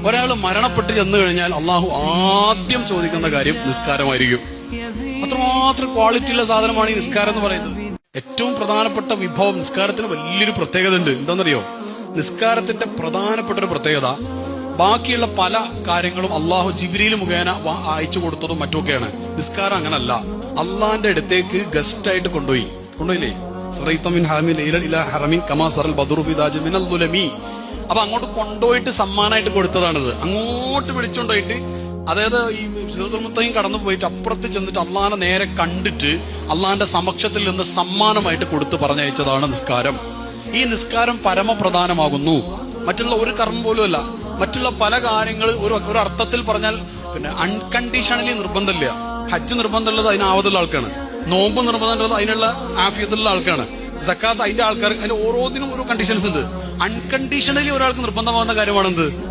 ഒരാൾ മരണപ്പെട്ട് ചെന്നു കഴിഞ്ഞാൽ അള്ളാഹു ആദ്യം ചോദിക്കുന്ന കാര്യം നിസ്കാരമായിരിക്കും. അത്രമാത്രം ക്വാളിറ്റിയുള്ള സാധനമാണ് ഈ നിസ്കാരം എന്ന് പറയുന്നത്. ഏറ്റവും പ്രധാനപ്പെട്ട വിഭവം, നിസ്കാരത്തിന് വലിയൊരു പ്രത്യേകത ഉണ്ട്. എന്താണെന്നറിയോ? നിസ്കാരത്തിന്റെ പ്രധാനപ്പെട്ട ഒരു പ്രത്യേകത, ബാക്കിയുള്ള പല കാര്യങ്ങളും അള്ളാഹു ജിബ്രീൽ മുഖേന അയച്ചു കൊടുത്തതും മറ്റുമൊക്കെയാണ്. നിസ്കാരം അങ്ങനല്ല. അള്ളാന്റെ അടുത്തേക്ക് ഗസ്റ്റ് ആയിട്ട് കൊണ്ടുപോയില്ലേ? അപ്പൊ അങ്ങോട്ട് കൊണ്ടുപോയിട്ട് സമ്മാനമായിട്ട് കൊടുത്തതാണിത്. അങ്ങോട്ട് വിളിച്ചുകൊണ്ടുപോയിട്ട്, അതായത് ഈ സിദ്റത്തുൽ മുൻതഹയും കടന്നു പോയിട്ട് അപ്പുറത്ത് ചെന്നിട്ട് അള്ളാഹിനെ നേരെ കണ്ടിട്ട് അള്ളാഹിന്റെ സമക്ഷത്തിൽ നിന്ന് സമ്മാനമായിട്ട് കൊടുത്ത് പറഞ്ഞയച്ചതാണ് നിസ്കാരം. ഈ നിസ്കാരം പരമപ്രധാനമാകുന്നു. മറ്റുള്ള ഒരു കർമ്മം പോലും അല്ല. മറ്റുള്ള പല കാര്യങ്ങൾ ഒരു അർത്ഥത്തിൽ പറഞ്ഞാൽ പിന്നെ അൺകണ്ടീഷണലി നിർബന്ധമില്ല. ഹജ്ജ് നിർബന്ധമുള്ളത് അതിന് ആവതുള്ള ആൾക്കാണ്. നോമ്പ് നിർബന്ധമുള്ളത് അതിനുള്ള ആഫിയത്തുള്ള ആൾക്കാണ്. സക്കാത്ത് അതിന്റെ ആൾക്കാർ. അതിന്റെ ഓരോന്നിനും ഓരോ കണ്ടീഷൻസ് ഉണ്ട്. അൺകണ്ടീഷണലി ഒരാൾക്ക് നിർബന്ധമാകുന്ന കാര്യമാണെന്ത്?